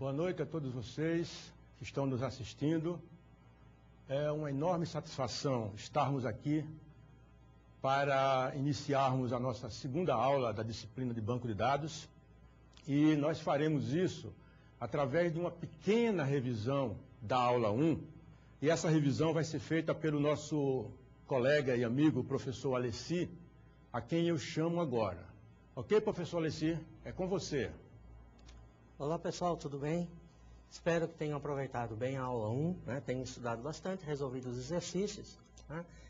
Boa noite a todos vocês que estão nos assistindo. É uma enorme satisfação estarmos aqui para iniciarmos a nossa segunda aula da disciplina de banco de dados. E nós faremos isso através de uma pequena revisão da aula 1. E essa revisão vai ser feita pelo nosso colega e amigo, professor Alessi, a quem eu chamo agora. Ok, professor Alessi? É com você. Olá pessoal, tudo bem? Espero que tenham aproveitado bem a aula 1, tenham estudado bastante, resolvido os exercícios.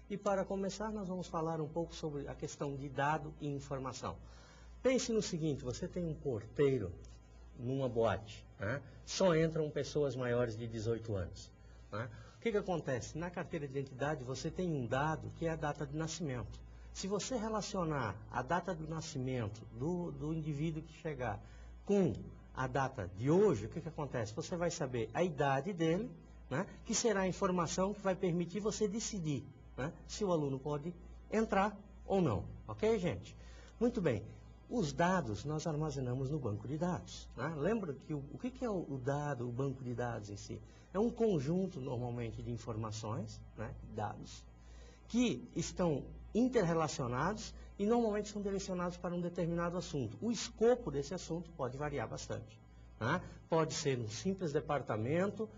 E para começar, nós vamos falar um pouco sobre a questão de dado e informação. Pense no seguinte, você tem um porteiro numa boate, só entram pessoas maiores de 18 anos. O que acontece? Na carteira de identidade você tem um dado que é a data de nascimento. Se você relacionar a data do nascimento do indivíduo que chegar com a data de hoje, o que acontece? Você vai saber a idade dele, que será a informação que vai permitir você decidir se o aluno pode entrar ou não. Ok, gente? Muito bem. Os dados nós armazenamos no banco de dados. Lembra que o que é o dado, o banco de dados em si? É um conjunto, normalmente, de informações, dados, que estão interrelacionados e normalmente são direcionados para um determinado assunto. O escopo desse assunto pode variar bastante. Pode ser um simples departamento,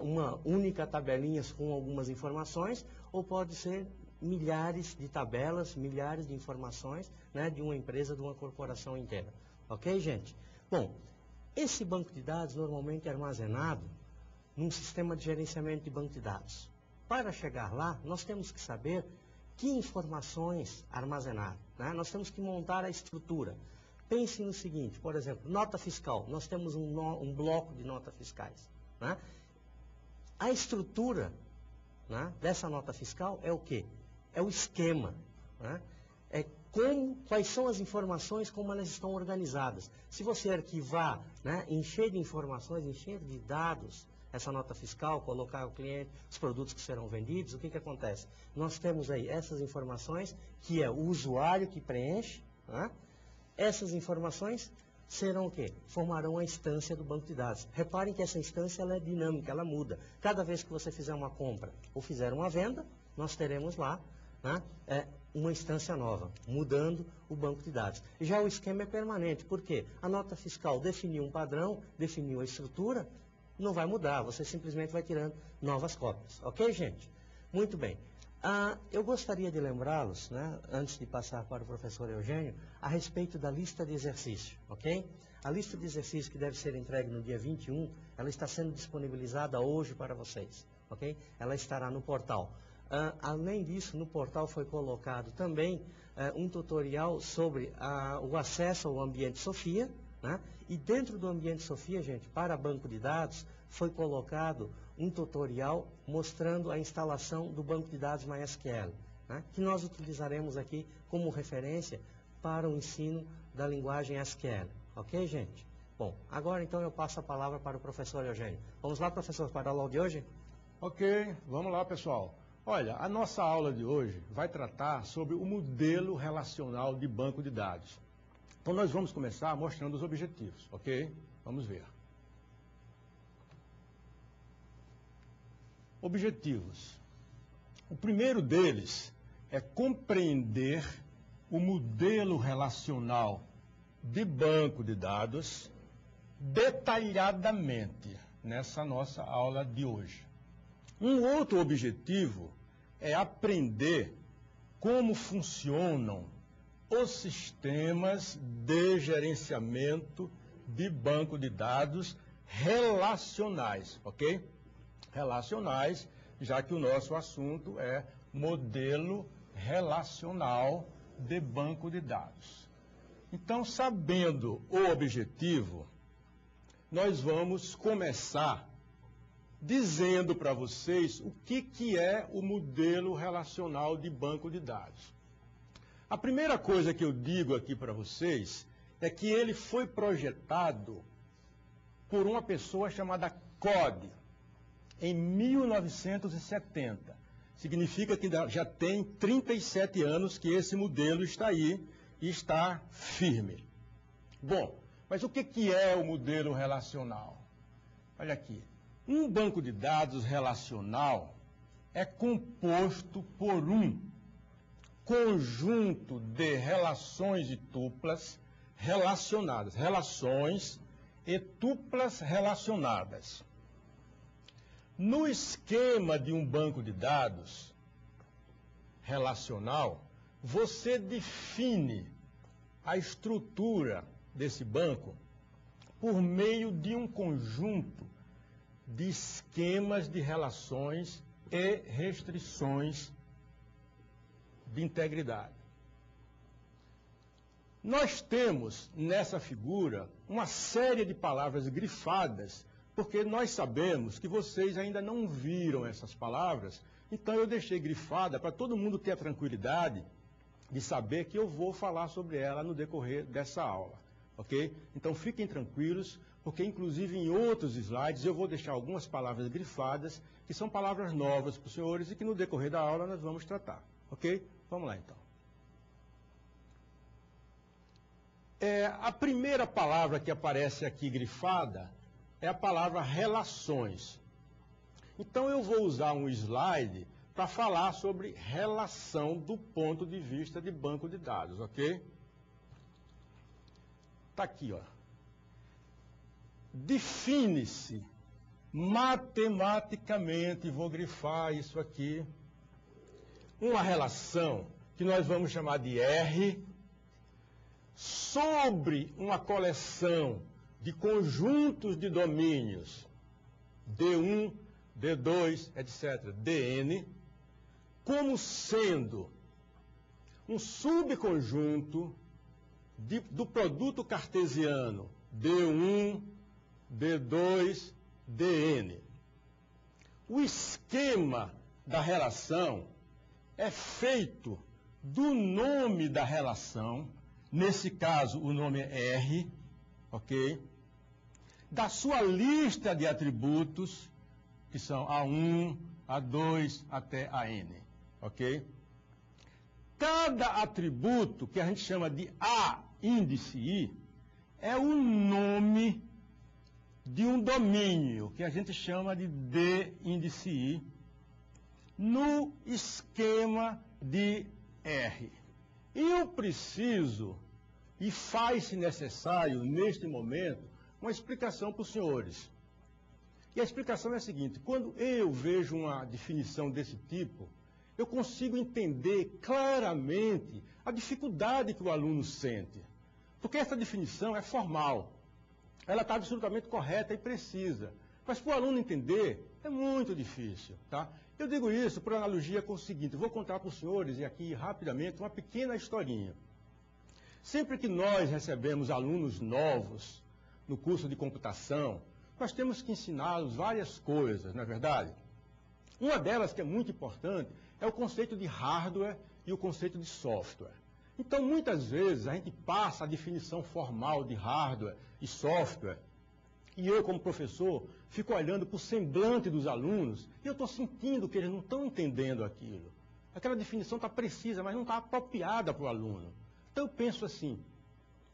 uma única tabelinha com algumas informações, ou pode ser milhares de tabelas, milhares de informações, de uma empresa, de uma corporação inteira. Ok, gente? Bom, esse banco de dados normalmente é armazenado num sistema de gerenciamento de banco de dados. Para chegar lá, nós temos que saber que informações armazenar. Nós temos que montar a estrutura. Pense no seguinte, por exemplo, nota fiscal. Nós temos um bloco de notas fiscais. A estrutura dessa nota fiscal é o quê? É o esquema. É quais são as informações, como elas estão organizadas. Se você arquivar, encher de informações, encher de dados, essa nota fiscal, colocar o cliente, os produtos que serão vendidos, o que acontece? Nós temos aí essas informações, que é o usuário que preenche. Essas informações serão o quê? Formarão a instância do banco de dados. Reparem que essa instância ela é dinâmica, ela muda. Cada vez que você fizer uma compra ou fizer uma venda, nós teremos lá uma instância nova, mudando o banco de dados. Já o esquema é permanente, porque a nota fiscal definiu um padrão, definiu a estrutura, não vai mudar, você simplesmente vai tirando novas cópias. Ok, gente? Muito bem. Eu gostaria de lembrá-los, antes de passar para o professor Eugênio, a respeito da lista de exercício, ok? A lista de exercício que deve ser entregue no dia 21, ela está sendo disponibilizada hoje para vocês, ok? Ela estará no portal. Além disso, no portal foi colocado também um tutorial sobre o acesso ao ambiente Sofia, e dentro do ambiente Sofia, gente, para banco de dados, foi colocado um tutorial mostrando a instalação do banco de dados MySQL, que nós utilizaremos aqui como referência para o ensino da linguagem SQL. Ok, gente? Bom, agora então eu passo a palavra para o professor Eugênio. Vamos lá, professor, para a aula de hoje? Ok, vamos lá, pessoal. Olha, a nossa aula de hoje vai tratar sobre o modelo relacional de banco de dados. Então nós vamos começar mostrando os objetivos, ok? Vamos ver. Objetivos. O primeiro deles é compreender o modelo relacional de banco de dados detalhadamente nessa nossa aula de hoje. Um outro objetivo é aprender como funcionam os sistemas de gerenciamento de banco de dados relacionais, ok? Relacionais, já que o nosso assunto é modelo relacional de banco de dados. Então, sabendo o objetivo, nós vamos começar dizendo para vocês o que é o modelo relacional de banco de dados. A primeira coisa que eu digo aqui para vocês é que ele foi projetado por uma pessoa chamada Code em 1970. Significa que já tem 37 anos que esse modelo está aí e está firme. Bom, mas o que é o modelo relacional? Olha aqui. Um banco de dados relacional é composto por um conjunto de relações e tuplas relacionadas. Relações e tuplas relacionadas. No esquema de um banco de dados relacional, você define a estrutura desse banco por meio de um conjunto de esquemas de relações e restrições de integridade. Nós temos nessa figura uma série de palavras grifadas, porque nós sabemos que vocês ainda não viram essas palavras, então eu deixei grifada para todo mundo ter a tranquilidade de saber que eu vou falar sobre ela no decorrer dessa aula, ok? Então fiquem tranquilos, porque inclusive em outros slides eu vou deixar algumas palavras grifadas, que são palavras novas para os senhores e que no decorrer da aula nós vamos tratar, ok? Vamos lá então. A primeira palavra que aparece aqui grifada é a palavra relações. Então eu vou usar um slide para falar sobre relação do ponto de vista de banco de dados, ok? Está aqui, ó. Define-se matematicamente, vou grifar isso aqui, uma relação que nós vamos chamar de R sobre uma coleção de conjuntos de domínios D1, D2, etc., Dn, como sendo um subconjunto do produto cartesiano D1, D2, Dn. O esquema da relação é feito do nome da relação, nesse caso o nome é R, ok? Da sua lista de atributos, que são A1, A2 até AN, ok? Cada atributo, que a gente chama de A índice I, é o nome de um domínio, que a gente chama de D índice I, no esquema de R. E eu preciso, e faz-se necessário, neste momento, uma explicação para os senhores. E a explicação é a seguinte: quando eu vejo uma definição desse tipo, eu consigo entender claramente a dificuldade que o aluno sente. Porque essa definição é formal. Ela está absolutamente correta e precisa. Mas para o aluno entender, é muito difícil, tá? Eu digo isso por analogia com o seguinte: eu vou contar para os senhores, e aqui rapidamente, uma pequena historinha. Sempre que nós recebemos alunos novos no curso de computação, nós temos que ensiná-los várias coisas, não é verdade? Uma delas, que é muito importante, é o conceito de hardware e o conceito de software. Então, muitas vezes, a gente passa a definição formal de hardware e software, e eu, como professor, fico olhando para o semblante dos alunos, e eu estou sentindo que eles não estão entendendo aquilo. Aquela definição está precisa, mas não está apropriada para o aluno. Então, eu penso assim,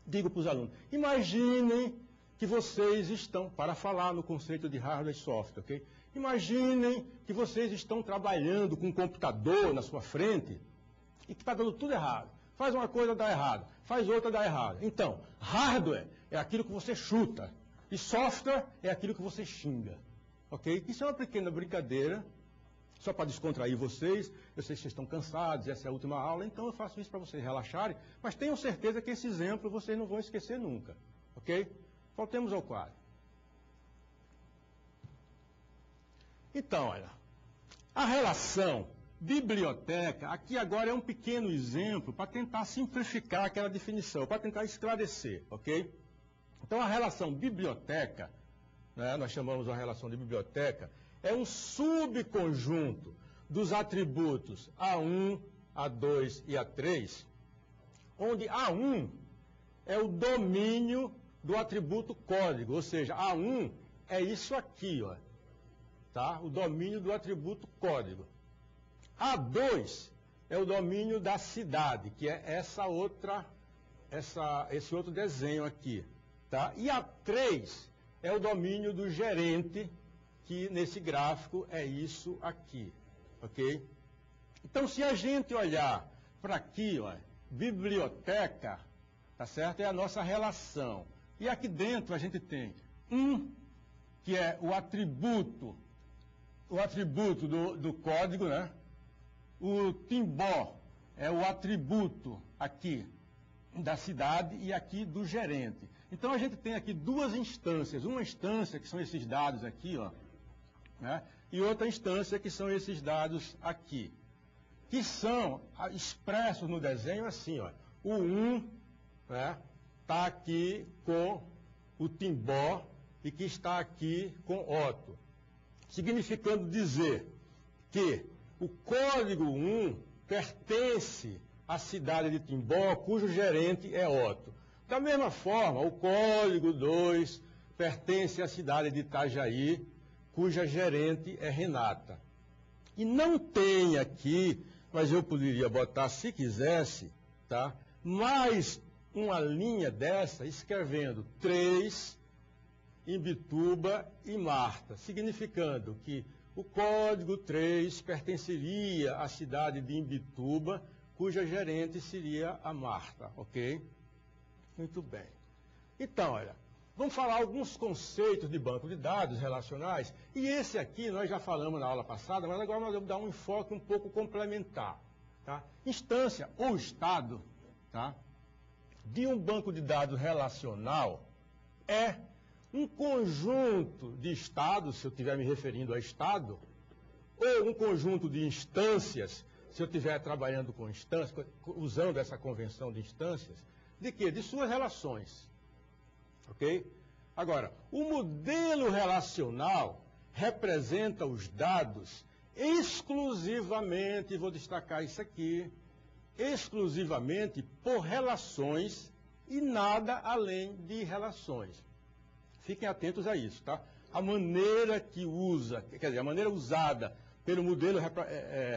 digo para os alunos: imaginem que vocês estão, para falar no conceito de hardware e software, ok? Imaginem que vocês estão trabalhando com um computador na sua frente e que está dando tudo errado. Faz uma coisa, dá errado. Faz outra, dá errado. Então, hardware é aquilo que você chuta e software é aquilo que você xinga, ok? Isso é uma pequena brincadeira, só para descontrair vocês. Eu sei que vocês estão cansados, essa é a última aula, então eu faço isso para vocês relaxarem, mas tenham certeza que esse exemplo vocês não vão esquecer nunca, ok? Voltemos ao quadro. Então, olha, a relação biblioteca, aqui agora é um pequeno exemplo para tentar simplificar aquela definição, para tentar esclarecer, ok? Então, a relação biblioteca, né, nós chamamos a relação de biblioteca, é um subconjunto dos atributos A1, A2 e A3, onde A1 é o domínio do atributo código, ou seja, A1 é isso aqui, ó, tá? O domínio do atributo código. A2 é o domínio da cidade, que é esse outro desenho aqui, tá? E A3 é o domínio do gerente, que nesse gráfico é isso aqui, ok? Então, se a gente olhar para aqui, ó, biblioteca, tá certo? É a nossa relação. E aqui dentro a gente tem que é o atributo do código, né? O timbó é o atributo aqui da cidade e aqui do gerente. Então a gente tem aqui duas instâncias. Uma instância que são esses dados aqui, ó, né? E outra instância que são esses dados aqui, que são expressos no desenho assim, ó. O 1, né, está aqui com o timbó e que está aqui com Otto, significando dizer que o código 1 pertence à cidade de Timbó, cujo gerente é Otto. Da mesma forma, o código 2 pertence à cidade de Itajaí, cuja gerente é Renata. E não tem aqui, mas eu poderia botar se quisesse, tá? Mais uma linha dessa escrevendo 3, Imbituba e Marta, significando que o código 3 pertenceria à cidade de Imbituba, cuja gerente seria a Marta, ok? Muito bem. Então, olha, vamos falar alguns conceitos de banco de dados relacionais, e esse aqui nós já falamos na aula passada, mas agora nós vamos dar um enfoque um pouco complementar, tá? Instância ou estado, tá, de um banco de dados relacional é um conjunto de estados, se eu estiver me referindo a estado, ou um conjunto de instâncias, se eu estiver trabalhando com instâncias, usando essa convenção de instâncias, de quê? De suas relações. Ok? Agora, o modelo relacional representa os dados exclusivamente, vou destacar isso aqui, exclusivamente por relações e nada além de relações. Fiquem atentos a isso, tá? A maneira que usa, quer dizer, a maneira usada pelo modelo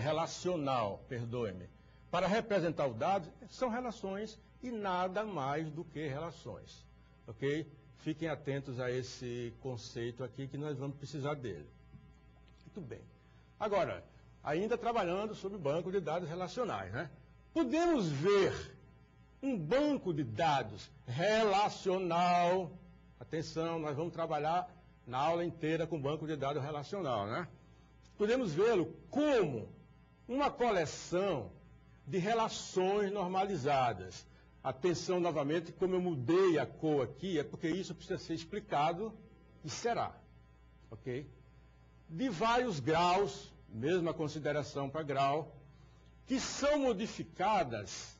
relacional, perdoe-me, para representar os dados, são relações e nada mais do que relações, ok? Fiquem atentos a esse conceito aqui que nós vamos precisar dele. Muito bem. Agora, ainda trabalhando sobre o banco de dados relacionais, né? Podemos ver um banco de dados relacional. Atenção, nós vamos trabalhar na aula inteira com banco de dados relacional, né? Podemos vê-lo como uma coleção de relações normalizadas. Atenção novamente, como eu mudei a cor aqui, é porque isso precisa ser explicado e será, ok? De vários graus, mesma consideração para grau, que são modificadas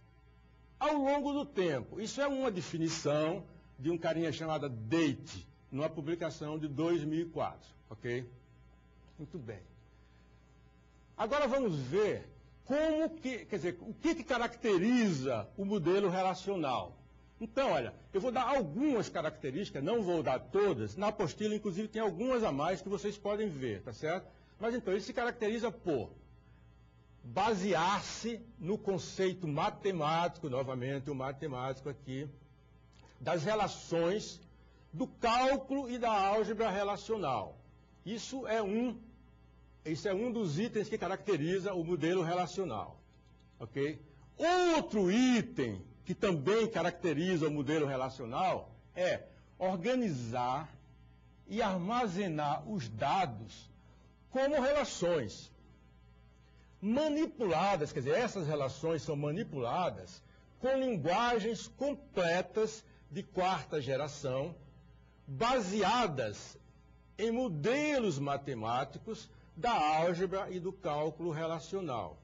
ao longo do tempo. Isso é uma definição de um carinha chamado Date, numa publicação de 2004, ok? Muito bem. Agora vamos ver como que, quer dizer, o que caracteriza o modelo relacional. Então, olha, eu vou dar algumas características, não vou dar todas, na apostila, inclusive, tem algumas a mais que vocês podem ver, tá certo? Mas então, ele se caracteriza por basear-se no conceito matemático, novamente o matemático aqui, das relações, do cálculo e da álgebra relacional. Isso é um dos itens que caracteriza o modelo relacional, ok? Outro item que também caracteriza o modelo relacional é organizar e armazenar os dados como relações manipuladas, quer dizer, essas relações são manipuladas com linguagens completas de quarta geração, baseadas em modelos matemáticos da álgebra e do cálculo relacional.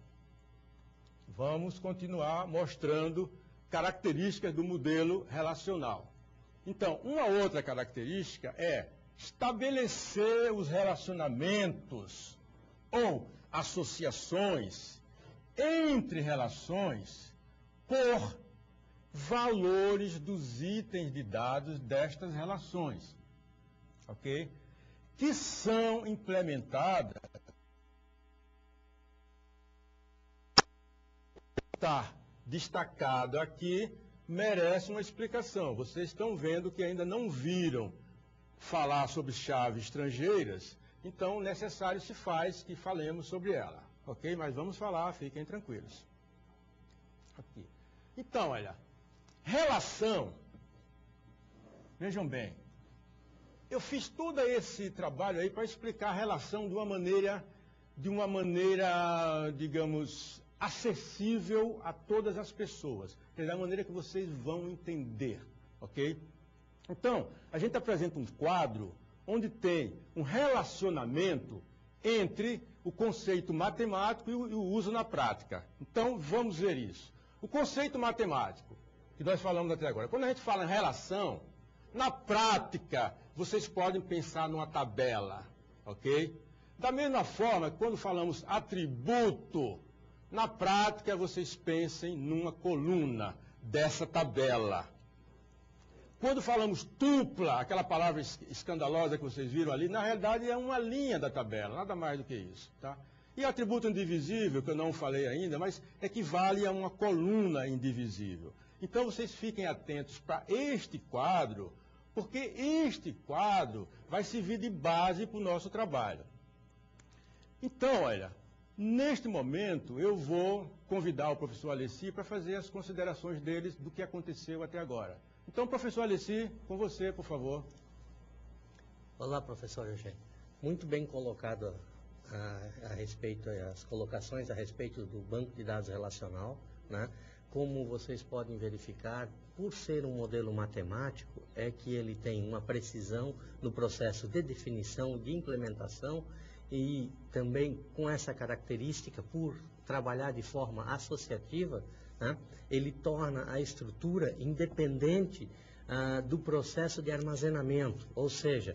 Vamos continuar mostrando características do modelo relacional. Então, uma outra característica é estabelecer os relacionamentos ou associações entre relações por valores dos itens de dados destas relações, ok? Que são implementadas. Está destacado aqui, merece uma explicação. Vocês estão vendo que ainda não viram falar sobre chaves estrangeiras, então necessário se faz que falemos sobre ela, ok? Mas vamos falar, fiquem tranquilos. Aqui. Então, olha, relação, vejam bem, eu fiz todo esse trabalho aí para explicar a relação de uma maneira, digamos, acessível a todas as pessoas, da maneira que vocês vão entender, ok? Então, a gente apresenta um quadro onde tem um relacionamento entre o conceito matemático e o uso na prática. Então, vamos ver isso. O conceito matemático, que nós falamos até agora, quando a gente fala em relação, na prática, vocês podem pensar numa tabela, ok? Da mesma forma, quando falamos atributo, na prática, vocês pensem numa coluna dessa tabela. Quando falamos tupla, aquela palavra escandalosa que vocês viram ali, na realidade é uma linha da tabela, nada mais do que isso, tá? E atributo indivisível, que eu não falei ainda, mas equivale a uma coluna indivisível. Então, vocês fiquem atentos para este quadro, porque este quadro vai servir de base para o nosso trabalho. Então, olha, neste momento eu vou convidar o professor Alessi para fazer as considerações deles do que aconteceu até agora. Então, professor Alessi, com você, por favor. Olá, professor Eugênio. Muito bem colocado a respeito, as colocações a respeito do banco de dados relacional, né? Como vocês podem verificar, por ser um modelo matemático, é que ele tem uma precisão no processo de definição, de implementação, e também com essa característica, por trabalhar de forma associativa, né, ele torna a estrutura independente do processo de armazenamento. Ou seja,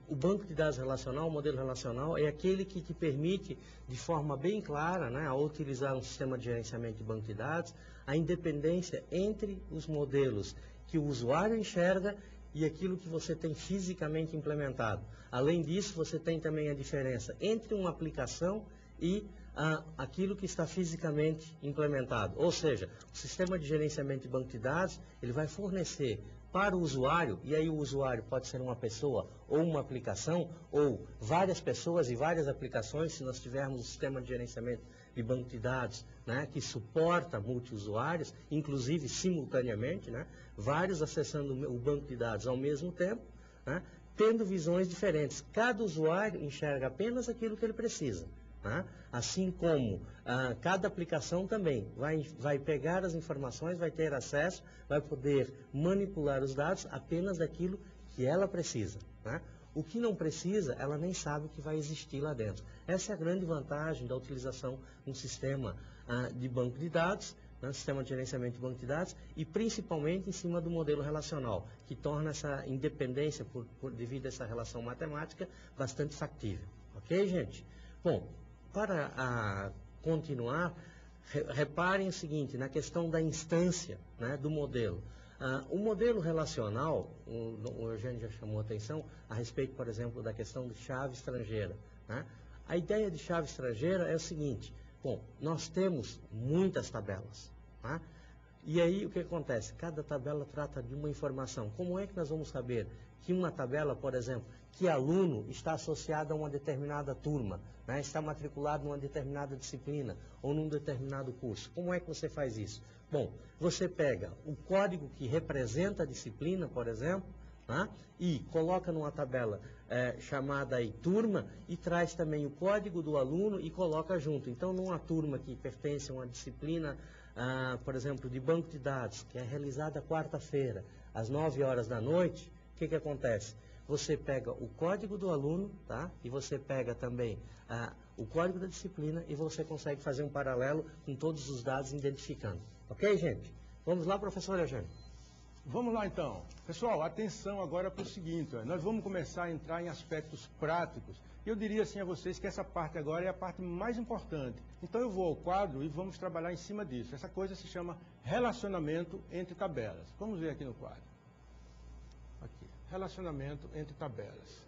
o banco de dados relacional, o modelo relacional, é aquele que te permite, de forma bem clara, né, ao utilizar um sistema de gerenciamento de banco de dados, a independência entre os modelos que o usuário enxerga e aquilo que você tem fisicamente implementado. Além disso, você tem também a diferença entre uma aplicação e aquilo que está fisicamente implementado. Ou seja, o sistema de gerenciamento de banco de dados, ele vai fornecer para o usuário, e aí o usuário pode ser uma pessoa ou uma aplicação, ou várias pessoas e várias aplicações, se nós tivermos um sistema de gerenciamento de banco de dados, né, que suporta multi-usuários, inclusive simultaneamente, né, vários acessando o banco de dados ao mesmo tempo, né, tendo visões diferentes. Cada usuário enxerga apenas aquilo que ele precisa. Né? Assim como cada aplicação também vai pegar as informações, vai ter acesso, vai poder manipular os dados apenas daquilo que ela precisa. Né? O que não precisa, ela nem sabe o que vai existir lá dentro. Essa é a grande vantagem da utilização de um sistema de banco de dados, né? Sistema de gerenciamento de banco de dados, e principalmente em cima do modelo relacional, que torna essa independência, devido a essa relação matemática, bastante factível. Ok, gente? Bom, para continuar, reparem o seguinte, na questão da instância, né, do modelo. O modelo relacional, o Eugênio já chamou a atenção a respeito, por exemplo, da questão de chave estrangeira. Né? A ideia de chave estrangeira é o seguinte, bom, nós temos muitas tabelas, tá? E aí o que acontece? Cada tabela trata de uma informação. Como é que nós vamos saber que uma tabela, por exemplo, que aluno está associado a uma determinada turma, né, está matriculado numa determinada disciplina ou num determinado curso? Como é que você faz isso? Bom, você pega o código que representa a disciplina, por exemplo, tá, e coloca numa tabela chamada aí turma, e traz também o código do aluno e coloca junto. Então, numa turma que pertence a uma disciplina, por exemplo, de banco de dados, que é realizada quarta-feira, às 9 horas da noite, o que acontece? Você pega o código do aluno, tá? E você pega também o código da disciplina e você consegue fazer um paralelo com todos os dados identificando. Ok, gente? Vamos lá, professor Eugênio. Vamos lá, então. Pessoal, atenção agora para o seguinte. Nós vamos começar a entrar em aspectos práticos. Eu diria assim a vocês que essa parte agora é a parte mais importante. Então eu vou ao quadro e vamos trabalhar em cima disso. Essa coisa se chama relacionamento entre tabelas. Vamos ver aqui no quadro. Aqui, relacionamento entre tabelas.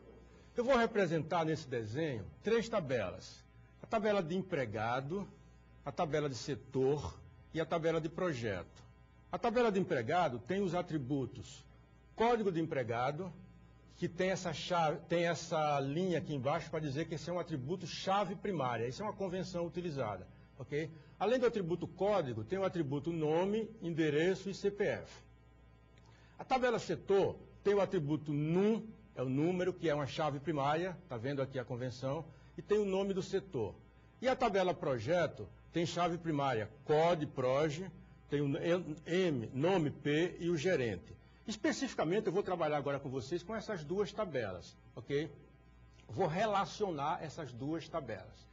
Eu vou representar nesse desenho 3 tabelas. A tabela de empregado, a tabela de setor e a tabela de projeto. A tabela de empregado tem os atributos código de empregado, que que tem essa linha aqui embaixo para dizer que esse é um atributo chave primária. Isso é uma convenção utilizada, ok? Além do atributo código, tem o atributo nome, endereço e CPF. A tabela setor tem o atributo num, é o número, que é uma chave primária, está vendo aqui a convenção, e tem o nome do setor. E a tabela projeto tem chave primária COD, PROGE, tem o M, nome P e o gerente. Especificamente, eu vou trabalhar agora com vocês com essas duas tabelas, ok? Vou relacionar essas duas tabelas.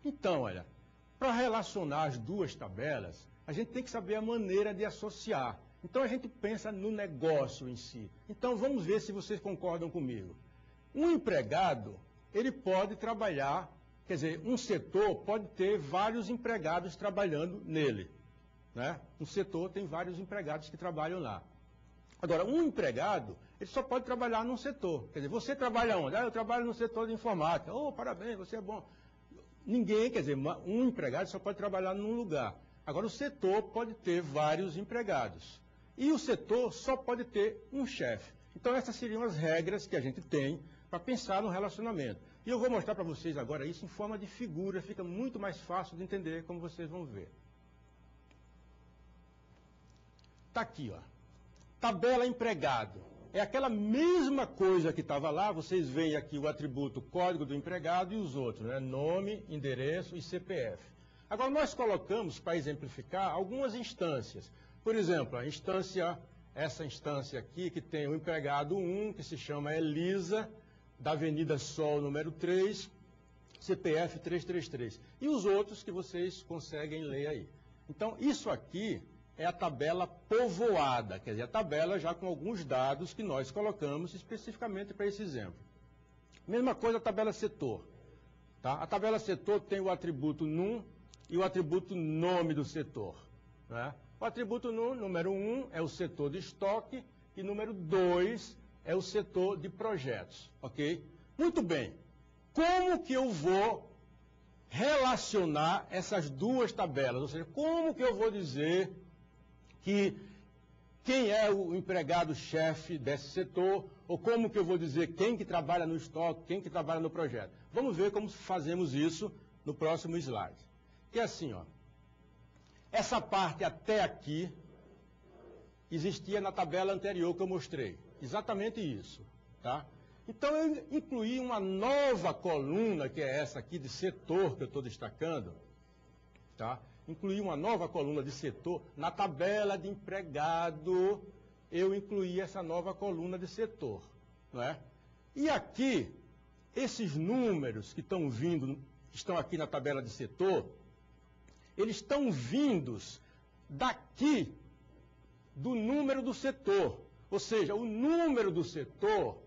Então, olha, para relacionar as duas tabelas, a gente tem que saber a maneira de associar. Então, a gente pensa no negócio em si. Então, vamos ver se vocês concordam comigo. Um empregado, ele pode trabalhar, quer dizer, um setor pode ter vários empregados trabalhando nele, né? Um setor tem vários empregados que trabalham lá. Agora, um empregado, ele só pode trabalhar num setor. Quer dizer, você trabalha onde? Ah, eu trabalho no setor de informática. Oh, parabéns, você é bom. Ninguém, quer dizer, um empregado só pode trabalhar num lugar. Agora, o setor pode ter vários empregados. E o setor só pode ter um chefe. Então, essas seriam as regras que a gente tem para pensar no relacionamento. E eu vou mostrar para vocês agora isso em forma de figura, fica muito mais fácil de entender, como vocês vão ver. Está aqui, ó. Tabela empregado. É aquela mesma coisa que estava lá, vocês veem aqui o atributo código do empregado e os outros, né? Nome, endereço e CPF. Agora, nós colocamos, para exemplificar, algumas instâncias. Por exemplo, essa instância aqui, que tem o empregado 1, que se chama Elisa, da Avenida Sol, número 3, CPF 333. E os outros que vocês conseguem ler aí. Então, isso aqui é a tabela povoada, quer dizer, a tabela já com alguns dados que nós colocamos especificamente para esse exemplo. Mesma coisa a tabela setor. Tá? A tabela setor tem o atributo num e o atributo nome do setor. Né? O atributo num, número 1, é o setor de estoque e número 2 é o setor de projetos. Ok? Muito bem. Como que eu vou relacionar essas duas tabelas? Ou seja, como que eu vou dizer que quem é o empregado-chefe desse setor, ou como que eu vou dizer quem que trabalha no estoque, quem que trabalha no projeto. Vamos ver como fazemos isso no próximo slide. Que é assim, ó. Essa parte até aqui existia na tabela anterior que eu mostrei. Exatamente isso, tá? Então eu incluí uma nova coluna, que é essa aqui de setor que eu estou destacando, tá? Incluí uma nova coluna de setor. Na tabela de empregado, eu incluí essa nova coluna de setor. Não é? E aqui, esses números que estão vindo, que estão aqui na tabela de setor, eles estão vindos daqui do número do setor. Ou seja, o número do setor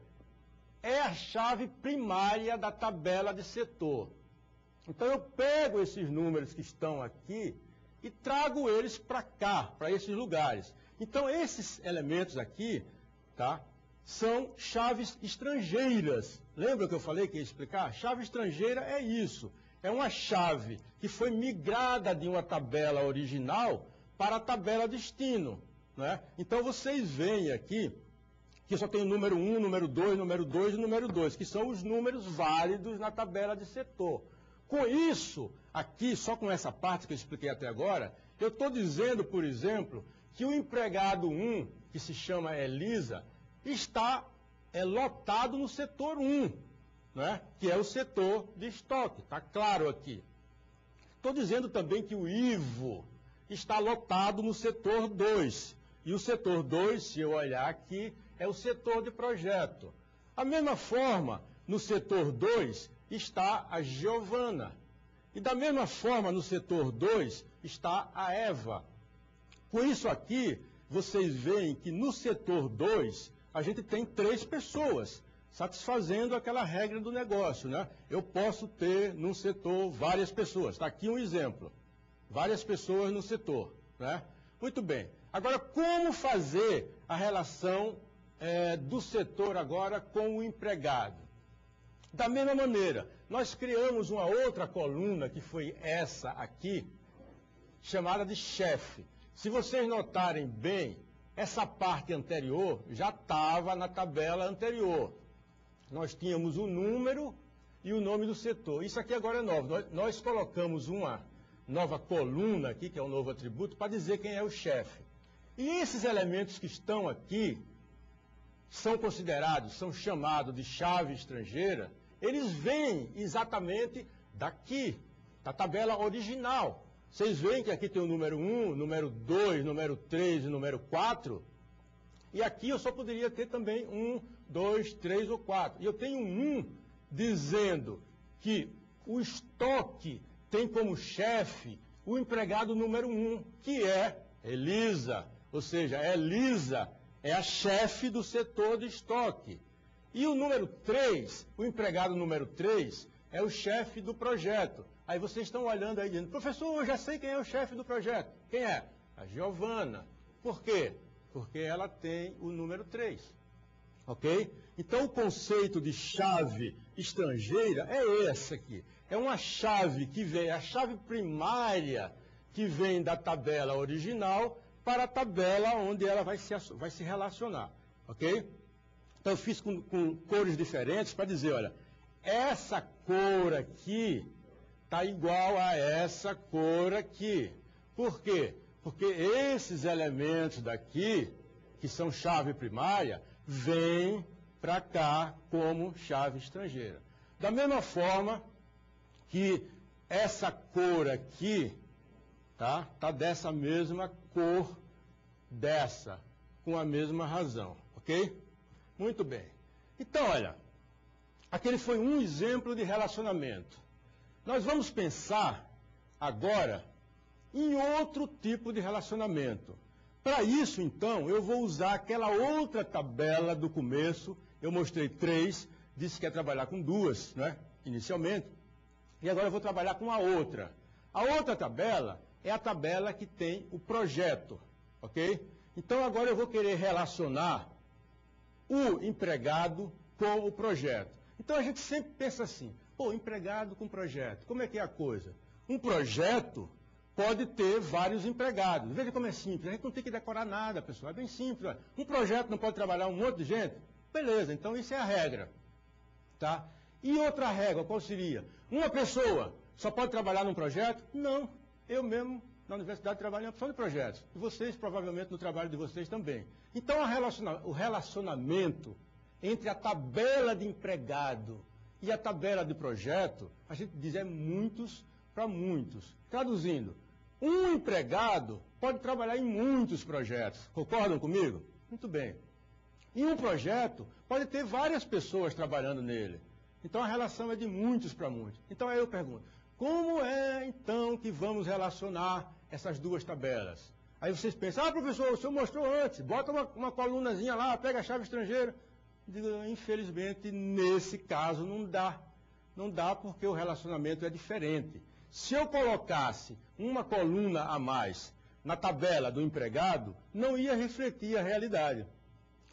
é a chave primária da tabela de setor. Então, eu pego esses números que estão aqui e trago eles para cá, para esses lugares. Então, esses elementos aqui, tá, são chaves estrangeiras. Lembra que eu falei que ia explicar? Chave estrangeira é isso. É uma chave que foi migrada de uma tabela original para a tabela destino. Né? Então, vocês veem aqui que só tem o número 1, número 2, número 2 e número 2, que são os números válidos na tabela de setor. Com isso, aqui, só com essa parte que eu expliquei até agora, eu estou dizendo, por exemplo, que o empregado 1, que se chama Elisa, está lotado no setor 1, né? Que é o setor de estoque, está claro aqui. Estou dizendo também que o Ivo está lotado no setor 2, e o setor 2, se eu olhar aqui, é o setor de projeto. A mesma forma, no setor 2, está a Giovana. E da mesma forma, no setor 2, está a Eva. Com isso aqui, vocês veem que no setor 2, a gente tem 3 pessoas, satisfazendo aquela regra do negócio, né? Eu posso ter num setor várias pessoas. Está aqui um exemplo. Várias pessoas no setor, né? Muito bem. Agora, como fazer a relação do setor agora com o empregado? Da mesma maneira, nós criamos uma outra coluna, que foi essa aqui, chamada de chefe. Se vocês notarem bem, essa parte anterior já estava na tabela anterior. nós tínhamos o número e o nome do setor. Isso aqui agora é novo. Nós colocamos uma nova coluna aqui, que é um novo atributo, para dizer quem é o chefe. E esses elementos que estão aqui são considerados, são chamados de chave estrangeira, eles vêm exatamente daqui, da tabela original. Vocês veem que aqui tem o número 1, número 2, número 3 e número 4. E aqui eu só poderia ter também 1, 2, 3 ou 4. E eu tenho um 1 dizendo que o estoque tem como chefe o empregado número 1, que é Elisa. Ou seja, Elisa é a chefe do setor de estoque. E o número 3, o empregado número 3, é o chefe do projeto. Aí vocês estão olhando aí dizendo, professor, eu já sei quem é o chefe do projeto. Quem é? A Giovana. Por quê? Porque ela tem o número 3. Ok? Então o conceito de chave estrangeira é esse aqui. É uma chave que vem, a chave primária que vem da tabela original para a tabela onde ela vai se relacionar. Ok? Então eu fiz com cores diferentes para dizer, olha, essa cor aqui está igual a essa cor aqui. Por quê? Porque esses elementos daqui, que são chave primária, vêm para cá como chave estrangeira. Da mesma forma que essa cor aqui, tá dessa mesma cor dessa, com a mesma razão, ok? Muito bem. Então, olha, aquele foi um exemplo de relacionamento. Nós vamos pensar agora em outro tipo de relacionamento. Para isso, então, eu vou usar aquela outra tabela do começo. Eu mostrei 3, disse que ia trabalhar com 2, né, inicialmente. E agora eu vou trabalhar com a outra. A outra tabela é a tabela que tem o projeto, ok? Então agora eu vou querer relacionar o empregado com o projeto. Então a gente sempre pensa assim, pô, empregado com projeto, como é que é a coisa? Um projeto pode ter vários empregados. Veja como é simples, a gente não tem que decorar nada, pessoal, é bem simples. Um projeto não pode trabalhar um monte de gente? Beleza, então isso é a regra, tá? E outra regra, qual seria? Uma pessoa só pode trabalhar num projeto? Não, eu mesmo na universidade trabalho em opção de projetos. E vocês, provavelmente, no trabalho de vocês também. Então, o relacionamento entre a tabela de empregado e a tabela de projeto, a gente diz é muitos para muitos. Traduzindo, um empregado pode trabalhar em muitos projetos. Concordam comigo? Muito bem. E um projeto pode ter várias pessoas trabalhando nele. Então a relação é de muitos para muitos. Então aí eu pergunto, como é então que vamos relacionar essas duas tabelas? Aí vocês pensam, ah, professor, o senhor mostrou antes, bota uma colunazinha lá, pega a chave estrangeira. Digo, infelizmente, nesse caso não dá. Não dá porque o relacionamento é diferente. Se eu colocasse uma coluna a mais na tabela do empregado, não ia refletir a realidade.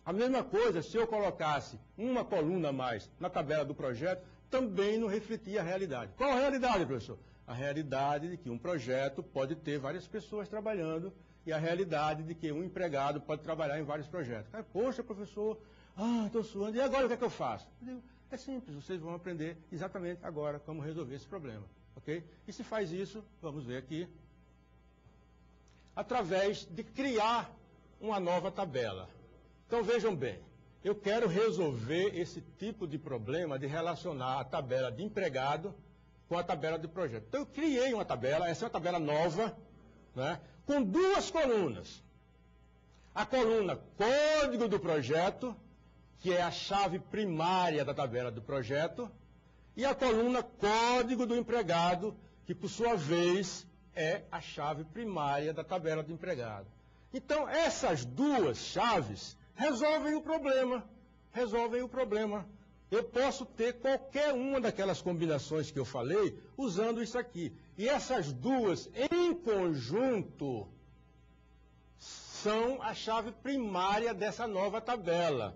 A mesma coisa, se eu colocasse uma coluna a mais na tabela do projeto, também não refletia a realidade. Qual a realidade, professor? A realidade de que um projeto pode ter várias pessoas trabalhando e a realidade de que um empregado pode trabalhar em vários projetos. Aí, poxa, professor, estou suando, e agora o que é que eu faço? Eu digo, é simples, vocês vão aprender exatamente agora como resolver esse problema. Ok? E se faz isso, vamos ver aqui, através de criar uma nova tabela. Então vejam bem, eu quero resolver esse tipo de problema de relacionar a tabela de empregado com a tabela de projeto. Então eu criei uma tabela, essa é uma tabela nova, né, com duas colunas. A coluna código do projeto, que é a chave primária da tabela do projeto, e a coluna código do empregado, que por sua vez é a chave primária da tabela do empregado. Então essas duas chaves resolvem o problema. Eu posso ter qualquer uma daquelas combinações que eu falei usando isso aqui. E essas duas, em conjunto, são a chave primária dessa nova tabela.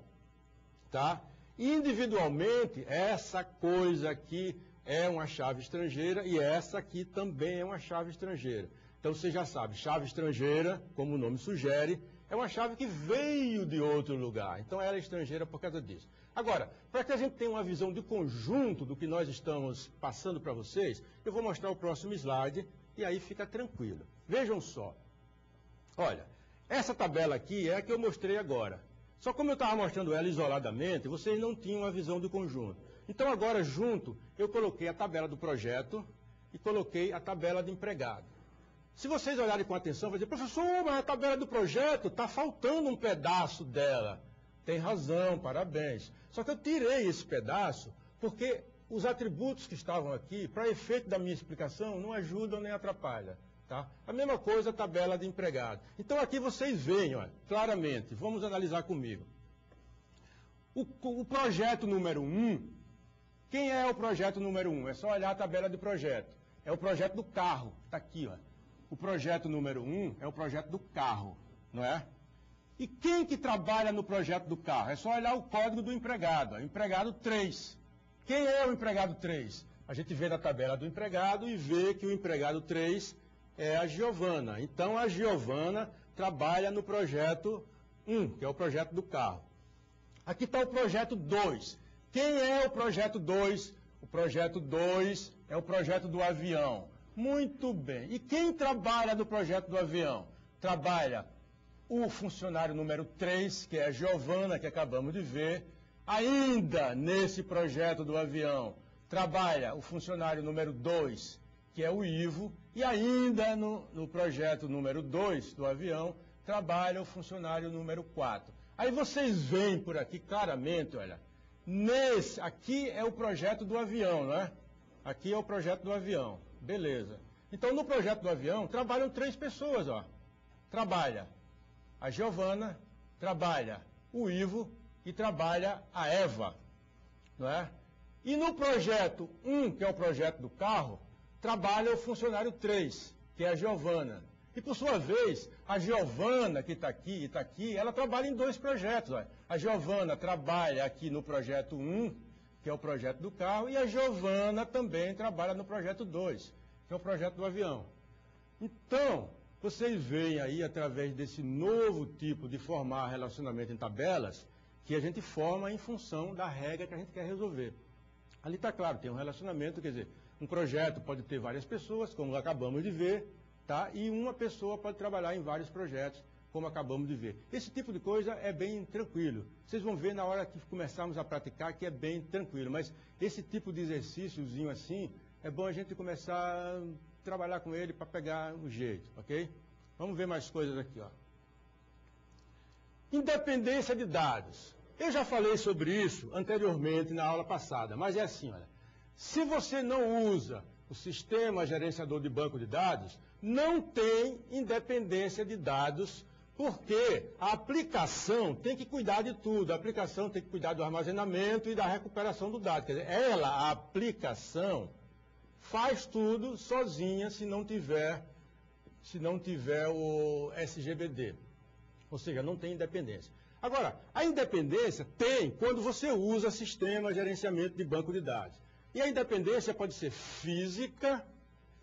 Tá? Individualmente, essa coisa aqui é uma chave estrangeira e essa aqui também é uma chave estrangeira. Então você já sabe, chave estrangeira, como o nome sugere, É uma chave que veio de outro lugar. Então ela é estrangeira por causa disso. Agora, para que a gente tenha uma visão de conjunto do que nós estamos passando para vocês, eu vou mostrar o próximo slide e aí fica tranquilo. Vejam só. Olha, essa tabela aqui é a que eu mostrei agora. Só como eu estava mostrando ela isoladamente, vocês não tinham uma visão do conjunto. Então agora junto, eu coloquei a tabela do projeto e coloquei a tabela de empregado. Se vocês olharem com atenção, vão dizer, professor, mas a tabela do projeto está faltando um pedaço dela. Tem razão, parabéns. Só que eu tirei esse pedaço porque os atributos que estavam aqui, para efeito da minha explicação, não ajudam nem atrapalham. Tá? A mesma coisa a tabela de empregado. Então aqui vocês veem, ó, claramente, vamos analisar comigo. O projeto número 1, quem é o projeto número 1? É só olhar a tabela de projeto. É o projeto do carro, está aqui, ó. O projeto número 1 é o projeto do carro, não é? E quem que trabalha no projeto do carro? É só olhar o código do empregado, ó, empregado 3. Quem é o empregado 3? A gente vê na tabela do empregado e vê que o empregado 3 é a Giovana. Então a Giovana trabalha no projeto 1, que é o projeto do carro. Aqui está o projeto 2. Quem é o projeto 2? O projeto 2 é o projeto do avião. Muito bem. E quem trabalha no projeto do avião? Trabalha o funcionário número 3, que é a Giovana, que acabamos de ver. Ainda nesse projeto do avião, trabalha o funcionário número 2, que é o Ivo. E ainda no projeto número 2 do avião, trabalha o funcionário número 4. Aí vocês veem por aqui claramente, olha, aqui é o projeto do avião, não é? Aqui é o projeto do avião. Beleza. Então, no projeto do avião, trabalham 3 pessoas, ó. Trabalha a Giovana, trabalha o Ivo e trabalha a Eva, não é? E no projeto 1, que é o projeto do carro, trabalha o funcionário 3, que é a Giovana. E, por sua vez, a Giovana, que está aqui e está aqui, ela trabalha em 2 projetos. Ó. A Giovana trabalha aqui no projeto 1, que é o projeto do carro, e a Giovana também trabalha no projeto 2, que é o projeto do avião. Então, vocês veem aí, através desse novo tipo de formar relacionamento em tabelas, que a gente forma em função da regra que a gente quer resolver. Ali está claro, tem um relacionamento, quer dizer, um projeto pode ter várias pessoas, como acabamos de ver, tá? E uma pessoa pode trabalhar em vários projetos, como acabamos de ver. Esse tipo de coisa é bem tranquilo. Vocês vão ver na hora que começarmos a praticar que é bem tranquilo. Mas esse tipo de exercíciozinho assim, é bom a gente começar a trabalhar com ele para pegar o jeito, ok? Vamos ver mais coisas aqui, ó. Independência de dados. Eu já falei sobre isso anteriormente na aula passada, mas é assim, olha. Se você não usa o sistema gerenciador de banco de dados, não tem independência de dados, porque a aplicação tem que cuidar de tudo. A aplicação tem que cuidar do armazenamento e da recuperação do dado. Quer dizer, a aplicação, faz tudo sozinha se não tiver o SGBD. Ou seja, não tem independência. Agora, a independência tem quando você usa sistema de gerenciamento de banco de dados. E a independência pode ser física,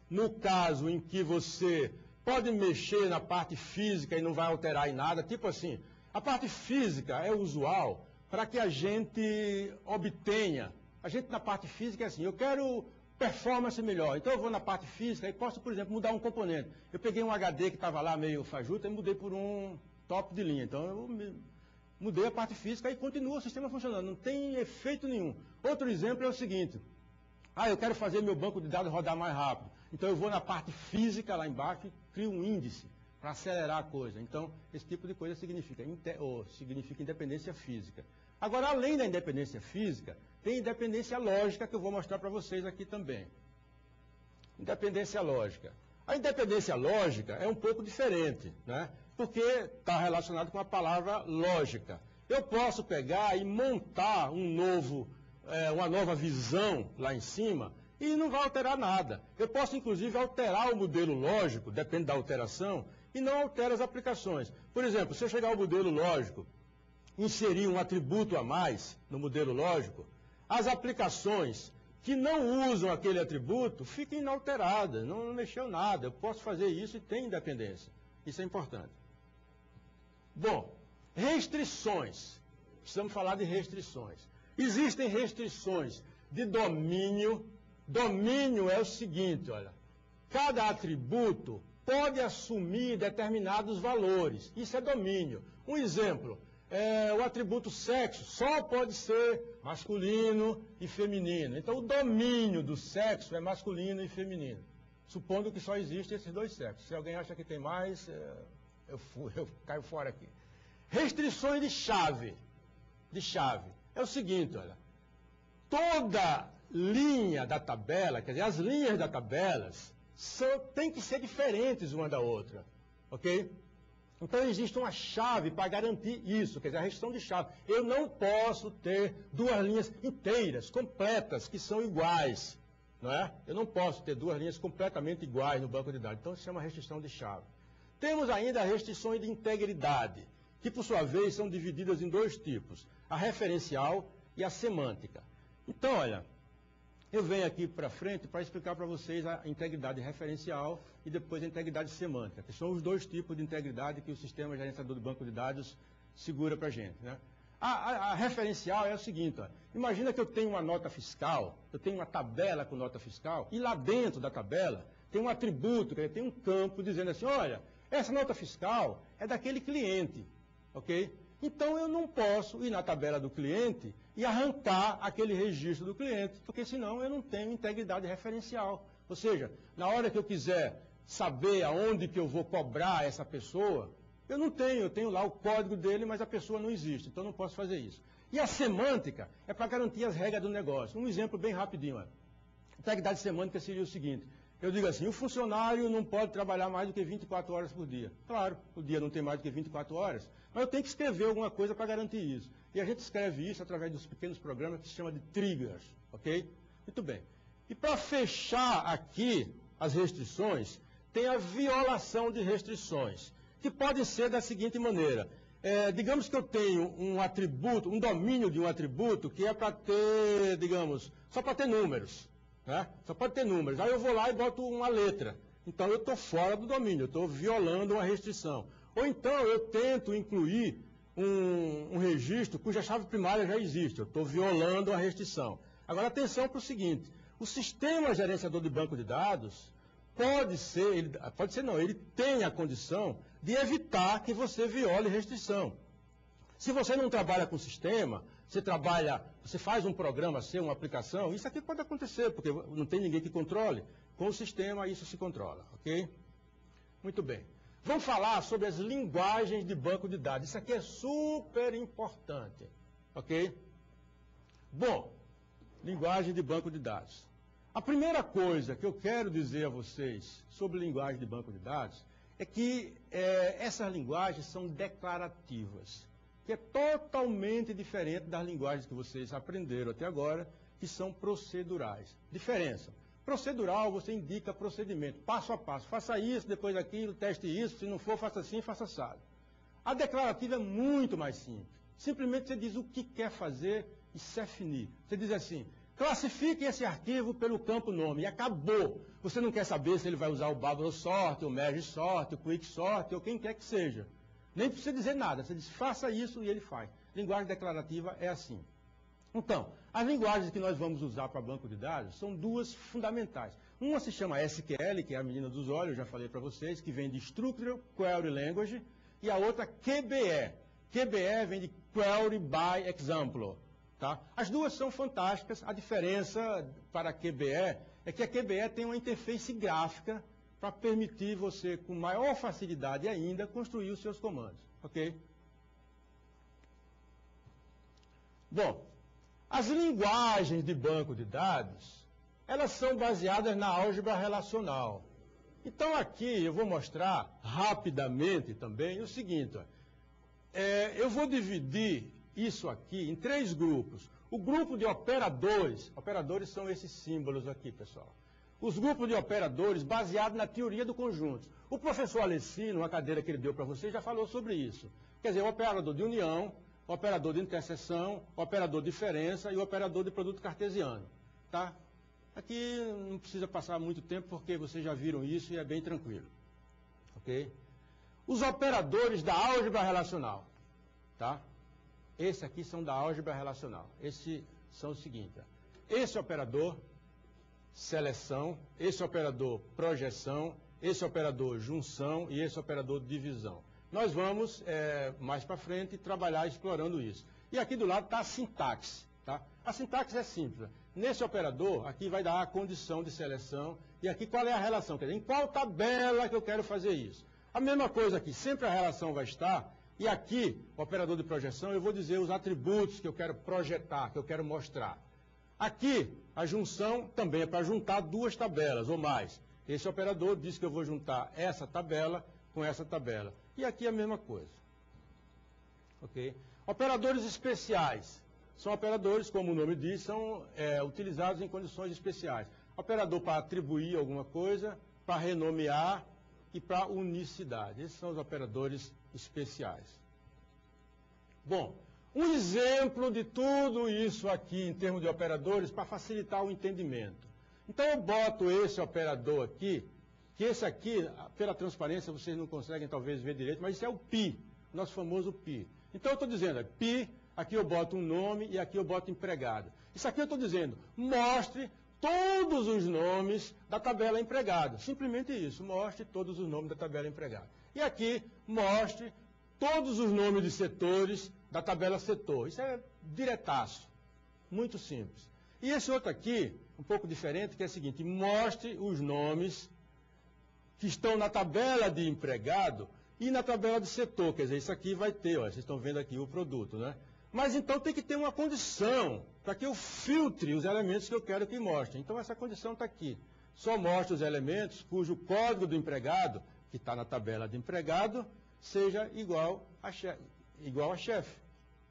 no caso em que você pode mexer na parte física e não vai alterar em nada, tipo assim, a parte física é usual para que a gente obtenha. A gente na parte física é assim, eu quero performance melhor, então eu vou na parte física e posso, por exemplo, mudar um componente. Eu peguei um HD que estava lá meio fajuto e mudei por um top de linha, então eu mudei a parte física e continua o sistema funcionando, não tem efeito nenhum. Outro exemplo é o seguinte, eu quero fazer meu banco de dados rodar mais rápido. Então eu vou na parte física lá embaixo e crio um índice para acelerar a coisa. Então, esse tipo de coisa significa independência física. Agora, além da independência física, tem independência lógica que eu vou mostrar para vocês aqui também. Independência lógica. A independência lógica é um pouco diferente, né? Porque está relacionado com a palavra lógica. Eu posso pegar e montar uma nova visão lá em cima e não vai alterar nada. Eu posso, inclusive, alterar o modelo lógico, depende da alteração, e não altera as aplicações. Por exemplo, se eu chegar ao modelo lógico, inserir um atributo a mais no modelo lógico, as aplicações que não usam aquele atributo ficam inalteradas, não mexeu nada. Eu posso fazer isso e tem independência. Isso é importante. Bom, restrições. Precisamos falar de restrições. Existem restrições de domínio. Domínio é o seguinte, olha. Cada atributo pode assumir determinados valores. Isso é domínio. Um exemplo, o atributo sexo só pode ser masculino e feminino. Então, o domínio do sexo é masculino e feminino. Supondo que só existem esses dois sexos. Se alguém acha que tem mais, eu caio fora aqui. Restrições de chave. É o seguinte, olha. Toda linha da tabela, quer dizer, as linhas da tabela têm que ser diferentes uma da outra. Ok? Então, existe uma chave para garantir isso, quer dizer, a restrição de chave. Eu não posso ter duas linhas inteiras, completas, que são iguais. Não é? Eu não posso ter duas linhas completamente iguais no banco de dados. Então, se chama restrição de chave. Temos ainda as restrições de integridade, que, por sua vez, são divididas em dois tipos. A referencial e a semântica. Então, olha, eu venho aqui para frente para explicar para vocês a integridade referencial e depois a integridade semântica, que são os dois tipos de integridade que o sistema gerenciador do banco de dados segura para a gente, né? A referencial é o seguinte, ó, imagina que eu tenho uma nota fiscal, eu tenho uma tabela com nota fiscal, e lá dentro da tabela tem um atributo, quer dizer, tem um campo dizendo assim, olha, essa nota fiscal é daquele cliente, ok? Então eu não posso ir na tabela do cliente e arrancar aquele registro do cliente, porque senão eu não tenho integridade referencial. Ou seja, na hora que eu quiser saber aonde que eu vou cobrar essa pessoa, eu tenho lá o código dele, mas a pessoa não existe, então não posso fazer isso. E a semântica é para garantir as regras do negócio. Um exemplo bem rapidinho. Ó. Integridade semântica seria o seguinte, eu digo assim, o funcionário não pode trabalhar mais do que 24 horas por dia. Claro, o dia não tem mais do que 24 horas, mas eu tenho que escrever alguma coisa para garantir isso. E a gente escreve isso através dos pequenos programas que se chama de triggers, ok? Muito bem. E para fechar aqui as restrições, tem a violação de restrições, que podem ser da seguinte maneira. Digamos que eu tenho um atributo, um domínio de um atributo que é para ter, digamos, só para ter números. Né? Só pode ter números. Aí eu vou lá e boto uma letra. Então eu estou fora do domínio, eu estou violando uma restrição. Ou então eu tento incluir um registro cuja chave primária já existe. Eu estou violando a restrição. Agora atenção para o seguinte, o sistema gerenciador de banco de dados ele tem a condição de evitar que você viole restrição. Se você não trabalha com sistema, você faz um programa seu, uma aplicação, isso aqui pode acontecer, porque não tem ninguém que controle. Com o sistema, isso se controla, ok? Muito bem. Vamos falar sobre as linguagens de banco de dados. Isso aqui é super importante, ok? Bom, linguagem de banco de dados. A primeira coisa que eu quero dizer a vocês sobre linguagem de banco de dados é que essas linguagens são declarativas, que é totalmente diferente das linguagens que vocês aprenderam até agora, que são procedurais. Diferença. Procedural, você indica procedimento, passo a passo. Faça isso, depois aquilo, teste isso, se não for, faça assim, faça assado. A declarativa é muito mais simples. Simplesmente você diz o que quer fazer e se definir. Você diz assim, classifique esse arquivo pelo campo nome, e acabou. Você não quer saber se ele vai usar o Bubble Sort, o Merge Sort, o Quick Sort, ou quem quer que seja. Nem precisa dizer nada, você diz, faça isso e ele faz. Linguagem declarativa é assim. Então, as linguagens que nós vamos usar para banco de dados são duas fundamentais. Uma se chama SQL, que é a menina dos olhos, eu já falei para vocês, que vem de Structured Query Language, e a outra QBE. QBE vem de Query by Example. Tá? As duas são fantásticas, a diferença para a QBE é que a QBE tem uma interface gráfica para permitir você, com maior facilidade ainda, construir os seus comandos. Ok? Bom, as linguagens de banco de dados, elas são baseadas na álgebra relacional. Então aqui eu vou mostrar rapidamente também o seguinte. Eu vou dividir isso aqui em 3 grupos. O grupo de operadores são esses símbolos aqui, pessoal. Os grupos de operadores baseados na teoria do conjunto. O professor Alessi, numa cadeira que ele deu para vocês, já falou sobre isso. Quer dizer, o operador de união, o operador de interseção, o operador de diferença e o operador de produto cartesiano. Tá? Aqui não precisa passar muito tempo, porque vocês já viram isso e é bem tranquilo. Ok? os operadores da álgebra relacional, tá? Esses aqui são da álgebra relacional. Esses são os seguintes. Esse operador, seleção, esse operador, projeção, esse operador, junção e esse operador, divisão. Nós vamos, mais para frente, trabalhar explorando isso. E aqui do lado está a sintaxe, tá? A sintaxe é simples. Nesse operador, aqui vai dar a condição de seleção. E aqui qual é a relação? Quer dizer, em qual tabela que eu quero fazer isso? A mesma coisa aqui, sempre a relação vai estar. E aqui, o operador de projeção, eu vou dizer os atributos que eu quero projetar, que eu quero mostrar. Aqui, a junção também é para juntar duas tabelas ou mais. Esse operador diz que eu vou juntar essa tabela com essa tabela. E aqui a mesma coisa. Ok? Operadores especiais. São operadores, como o nome diz, são utilizados em condições especiais. Operador para atribuir alguma coisa, para renomear e para unicidade. Esses são os operadores especiais. Bom, um exemplo de tudo isso aqui em termos de operadores para facilitar o entendimento. Então eu boto esse operador aqui, que esse aqui, pela transparência, vocês não conseguem talvez ver direito, mas isso é o pi, nosso famoso pi. Então eu estou dizendo, pi, aqui eu boto um nome e aqui eu boto empregado. Isso aqui eu estou dizendo, mostre todos os nomes da tabela empregado. Simplesmente isso, mostre todos os nomes da tabela empregado. E aqui, mostre todos os nomes de setores da tabela setor. Isso é diretaço, muito simples. E esse outro aqui, um pouco diferente, que é o seguinte, mostre os nomes que estão na tabela de empregado e na tabela de setor. Quer dizer, isso aqui vai ter, ó, vocês estão vendo aqui o produto, né? Mas então tem que ter uma condição para que eu filtre os elementos que eu quero que mostre. Então essa condição está aqui. Só mostra os elementos cujo código do empregado, que está na tabela de empregado, seja igual a chefe,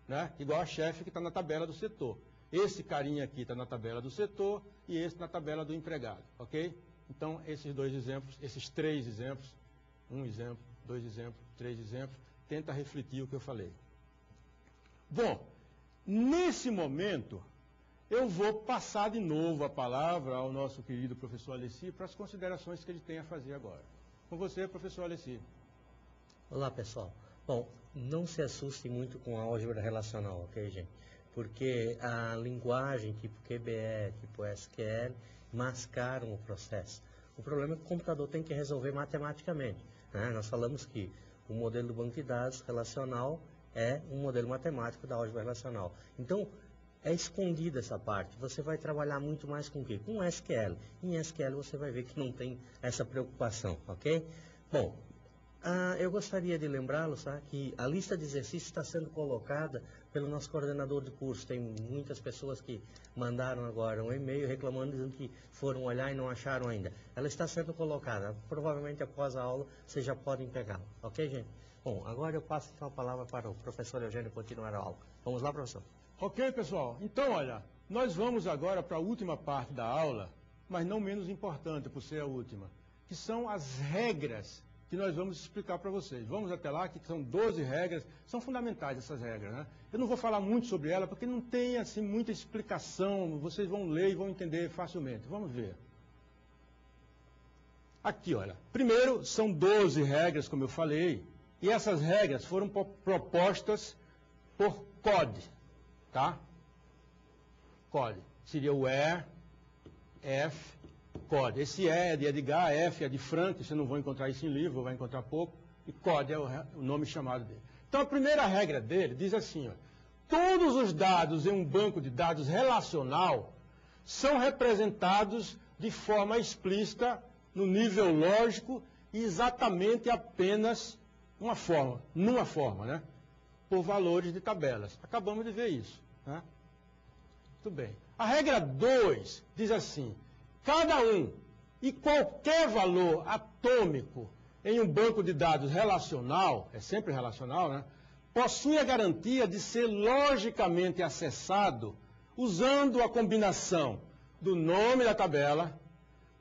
né? Igual a chefe que está na tabela do setor. Esse carinha aqui está na tabela do setor e esse na tabela do empregado, ok? Então esses dois exemplos, esses três exemplos, um exemplo, dois exemplos, três exemplos, tenta refletir o que eu falei. Bom, nesse momento, eu vou passar de novo a palavra ao nosso querido professor Alessi para as considerações que ele tem a fazer agora. Com você, professor Alessi. Olá, pessoal. Bom, não se assustem muito com a álgebra relacional, ok, gente? Porque a linguagem tipo QBE, tipo SQL, mascaram o processo. O problema é que o computador tem que resolver matematicamente, né? Nós falamos que o modelo do banco de dados relacional é um modelo matemático da álgebra relacional. Então, é escondida essa parte. Você vai trabalhar muito mais com o quê? Com SQL. Em SQL você vai ver que não tem essa preocupação, ok? Bom, eu gostaria de lembrá-los, tá, que a lista de exercícios está sendo colocada pelo nosso coordenador de curso. Tem muitas pessoas que mandaram agora um e-mail reclamando, dizendo que foram olhar e não acharam ainda. Ela está sendo colocada. Provavelmente após a aula vocês já podem pegá-la, ok, gente? Bom, agora eu passo então a palavra para o professor Eugênio continuar a aula. Vamos lá, professor. Ok, pessoal. Então, olha, nós vamos agora para a última parte da aula, mas não menos importante por ser a última, que são as regras que nós vamos explicar para vocês. Vamos até lá, que são 12 regras, são fundamentais essas regras, né? Eu não vou falar muito sobre ela, porque não tem, assim, muita explicação, vocês vão ler e vão entender facilmente. Vamos ver. Aqui, olha, primeiro, são 12 regras, como eu falei, e essas regras foram propostas por CODE, tá? CODE. Seria o E, F, CODE. Esse E é de Edgar, F é de Frank, você não vai encontrar isso em livro, vai encontrar pouco, e CODE é o nome chamado dele. Então, a primeira regra dele diz assim, ó, todos os dados em um banco de dados relacional são representados de forma explícita, no nível lógico, e exatamente apenas numa forma, né? Por valores de tabelas. Acabamos de ver isso, né? Muito bem. A regra 2 diz assim, cada um e qualquer valor atômico em um banco de dados relacional, é sempre relacional, né? Possui a garantia de ser logicamente acessado usando a combinação do nome da tabela,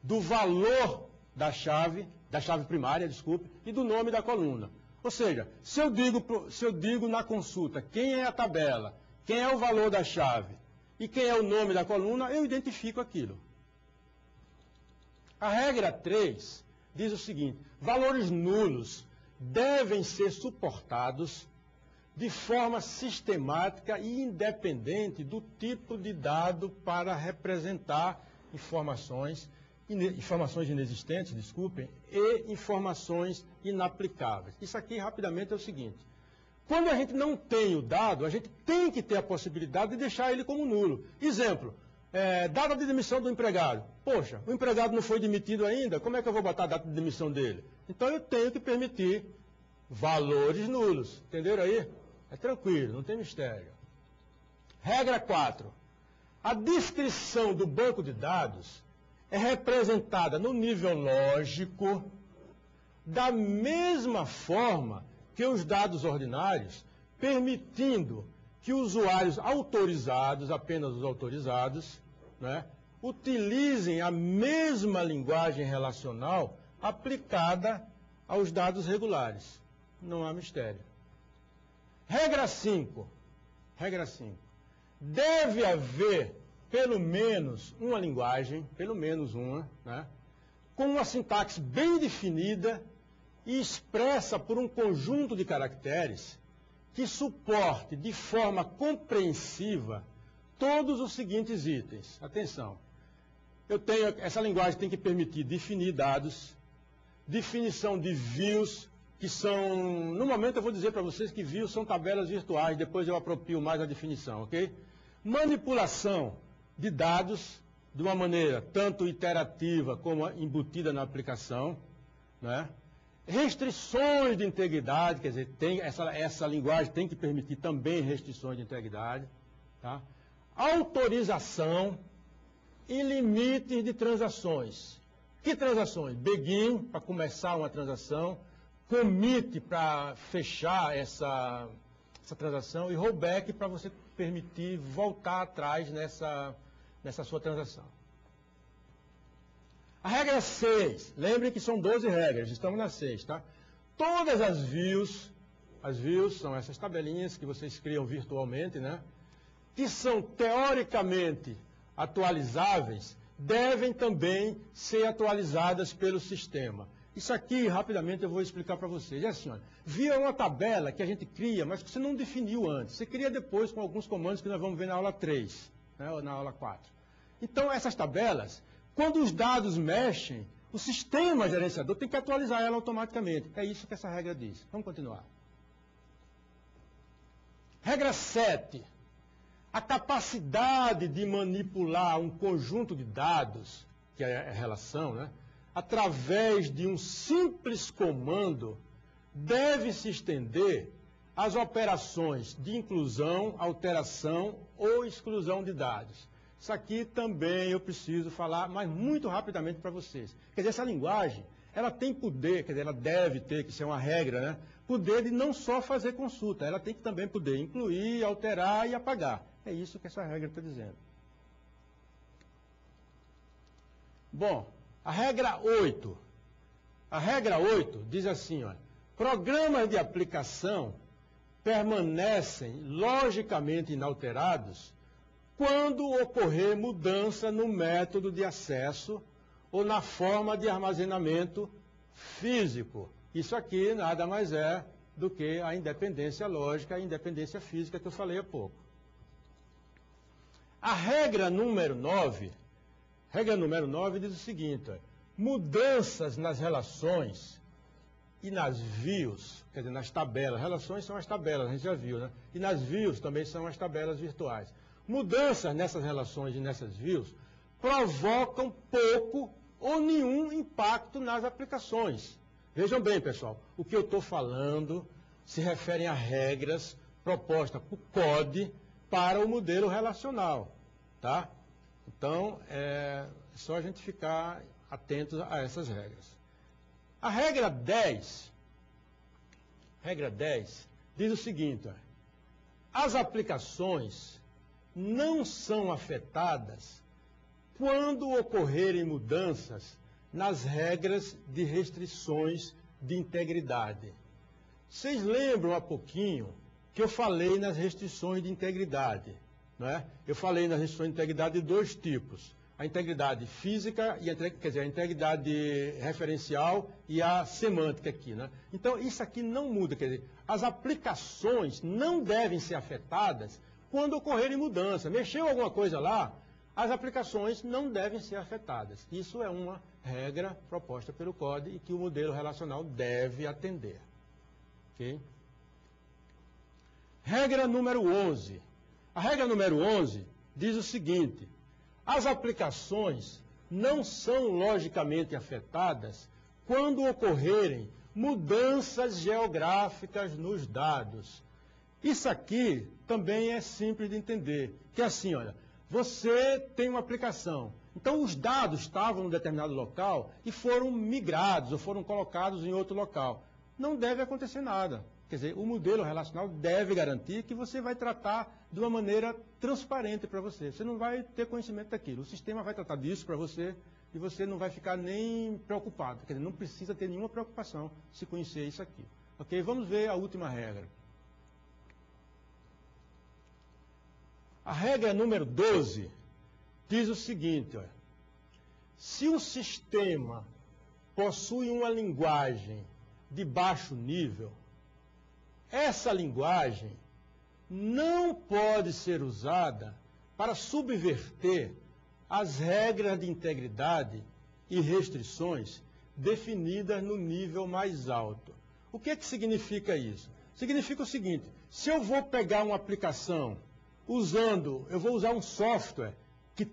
do valor da chave primária, desculpe, e do nome da coluna. Ou seja, se eu digo na consulta quem é a tabela, quem é o valor da chave e quem é o nome da coluna, eu identifico aquilo. A regra 3 diz o seguinte, valores nulos devem ser suportados de forma sistemática e independente do tipo de dado para representar informações inexistentes, desculpem, e informações inaplicáveis. Isso aqui, rapidamente, é o seguinte. Quando a gente não tem o dado, a gente tem que ter a possibilidade de deixar ele como nulo. Exemplo, data de demissão do empregado. Poxa, o empregado não foi demitido ainda, como é que eu vou botar a data de demissão dele? Então, eu tenho que permitir valores nulos. Entenderam aí? É tranquilo, não tem mistério. Regra 4. A descrição do banco de dados é representada no nível lógico da mesma forma que os dados ordinários, permitindo que usuários autorizados, apenas os autorizados, né, utilizem a mesma linguagem relacional aplicada aos dados regulares. Não há mistério. Regra 5. Regra 5. Deve haver pelo menos uma linguagem, pelo menos uma, né, com uma sintaxe bem definida e expressa por um conjunto de caracteres que suporte de forma compreensiva todos os seguintes itens. Atenção. Essa linguagem tem que permitir definir dados, definição de views, que são, no momento eu vou dizer para vocês que views são tabelas virtuais, depois eu apropio mais a definição, ok? Manipulação de dados de uma maneira tanto iterativa como embutida na aplicação, né? Restrições de integridade, quer dizer, essa linguagem tem que permitir também restrições de integridade, tá? Autorização e limites de transações. Que transações? Begin, para começar uma transação, commit para fechar essa transação e rollback para você permitir voltar atrás nessa sua transação. A regra 6, lembrem que são 12 regras, estamos na 6, tá? Todas as views são essas tabelinhas que vocês criam virtualmente, né? Que são teoricamente atualizáveis, devem também ser atualizadas pelo sistema. Isso aqui, rapidamente, eu vou explicar para vocês. É assim, olha, view é uma tabela que a gente cria, mas que você não definiu antes. Você cria depois com alguns comandos que nós vamos ver na aula 3, né, ou na aula 4. Então, essas tabelas, quando os dados mexem, o sistema gerenciador tem que atualizar ela automaticamente. É isso que essa regra diz. Vamos continuar. Regra 7. A capacidade de manipular um conjunto de dados, que é a relação, né, através de um simples comando, deve se estender às operações de inclusão, alteração ou exclusão de dados. Isso aqui também eu preciso falar, mas muito rapidamente para vocês. Quer dizer, essa linguagem, ela tem poder, quer dizer, ela deve ter, que isso é uma regra, né? Poder de não só fazer consulta, ela tem que também poder incluir, alterar e apagar. É isso que essa regra está dizendo. Bom, a regra 8. A regra 8 diz assim, olha, programas de aplicação permanecem logicamente inalterados quando ocorrer mudança no método de acesso ou na forma de armazenamento físico. Isso aqui nada mais é do que a independência lógica e a independência física que eu falei há pouco. A regra número 9 diz o seguinte, mudanças nas relações e nas views, quer dizer, nas tabelas. Relações são as tabelas, a gente já viu, né? E nas views também são as tabelas virtuais. Mudanças nessas relações e nessas views provocam pouco ou nenhum impacto nas aplicações. Vejam bem, pessoal, o que eu estou falando se refere a regras propostas por CODE para o modelo relacional, tá? Então, é só a gente ficar atentos a essas regras. A regra 10 diz o seguinte, as aplicações não são afetadas quando ocorrerem mudanças nas regras de restrições de integridade. Vocês lembram há pouquinho que eu falei nas restrições de integridade, não é? Eu falei nas restrições de integridade de dois tipos. a integridade física, e quer dizer, a integridade referencial e a semântica aqui, né? Então, isso aqui não muda, quer dizer, as aplicações não devem ser afetadas quando ocorrerem mudanças. Mexeu alguma coisa lá, as aplicações não devem ser afetadas. Isso é uma regra proposta pelo CODE e que o modelo relacional deve atender. Okay? Regra número 11. A regra número 11 diz o seguinte: as aplicações não são logicamente afetadas quando ocorrerem mudanças geográficas nos dados. Isso aqui também é simples de entender, que é assim, olha, você tem uma aplicação, então os dados estavam em um determinado local e foram migrados ou foram colocados em outro local. Não deve acontecer nada. Quer dizer, o modelo relacional deve garantir que você vai tratar de uma maneira transparente para você. Você não vai ter conhecimento daquilo. O sistema vai tratar disso para você e você não vai ficar nem preocupado. Quer dizer, não precisa ter nenhuma preocupação se conhecer isso aqui. Ok? Vamos ver a última regra. A regra número 12 diz o seguinte, olha, se o sistema possui uma linguagem de baixo nível, essa linguagem não pode ser usada para subverter as regras de integridade e restrições definidas no nível mais alto. O que significa isso? Significa o seguinte: se eu vou pegar uma aplicação eu vou usar um software que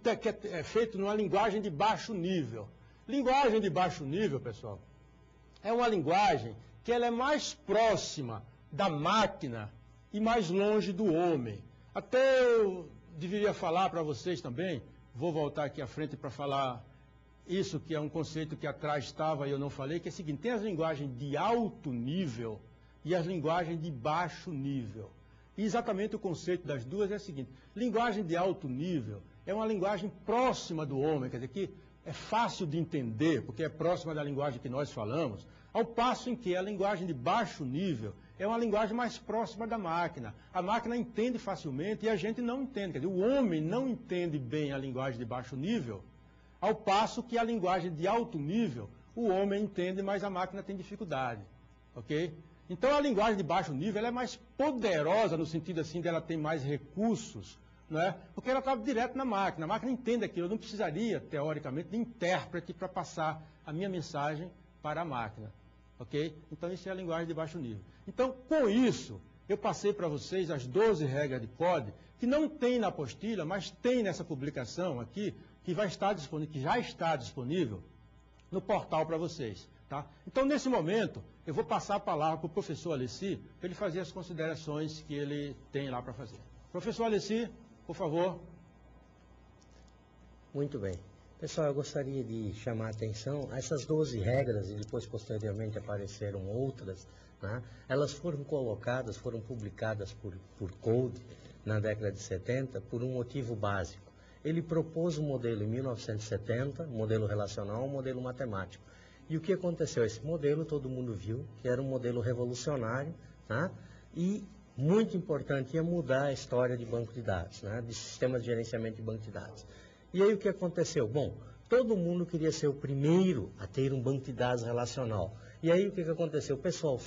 é feito numa linguagem de baixo nível. Linguagem de baixo nível, pessoal, é uma linguagem que ela é mais próxima da máquina e mais longe do homem. Até eu deveria falar para vocês também, vou voltar aqui à frente para falar isso, que é um conceito que atrás estava e eu não falei, que é o seguinte: tem as linguagens de alto nível e as linguagens de baixo nível. E exatamente o conceito das duas é o seguinte: linguagem de alto nível é uma linguagem próxima do homem, quer dizer, que é fácil de entender, porque é próxima da linguagem que nós falamos, ao passo em que a linguagem de baixo nível é uma linguagem mais próxima da máquina. A máquina entende facilmente e a gente não entende. Quer dizer, o homem não entende bem a linguagem de baixo nível, ao passo que a linguagem de alto nível, o homem entende, mas a máquina tem dificuldade. Ok? Então, a linguagem de baixo nível ela é mais poderosa no sentido assim de ela ter mais recursos, não é? Porque ela está direto na máquina. A máquina entende aquilo. Eu não precisaria, teoricamente, de intérprete para passar a minha mensagem para a máquina. Ok? Então, isso é a linguagem de baixo nível. Então, com isso, eu passei para vocês as 12 regras de CODE, que não tem na apostila, mas tem nessa publicação aqui, que vai estar disponível, que já está disponível no portal para vocês. Tá? Então, nesse momento, eu vou passar a palavra para o professor Alessi, para ele fazer as considerações que ele tem lá para fazer. Professor Alessi, por favor. Muito bem. Pessoal, eu gostaria de chamar a atenção a essas 12 regras, e depois, posteriormente, apareceram outras, né? Elas foram colocadas, foram publicadas por CODE na década de 70 por um motivo básico. Ele propôs um modelo em 1970, um modelo relacional, um modelo matemático. E o que aconteceu? Esse modelo, todo mundo viu, que era um modelo revolucionário, né? E muito importante, ia mudar a história de banco de dados, né? De sistemas de gerenciamento de banco de dados. E aí o que aconteceu? Bom, todo mundo queria ser o primeiro a ter um banco de dados relacional. E aí o que aconteceu? O pessoal,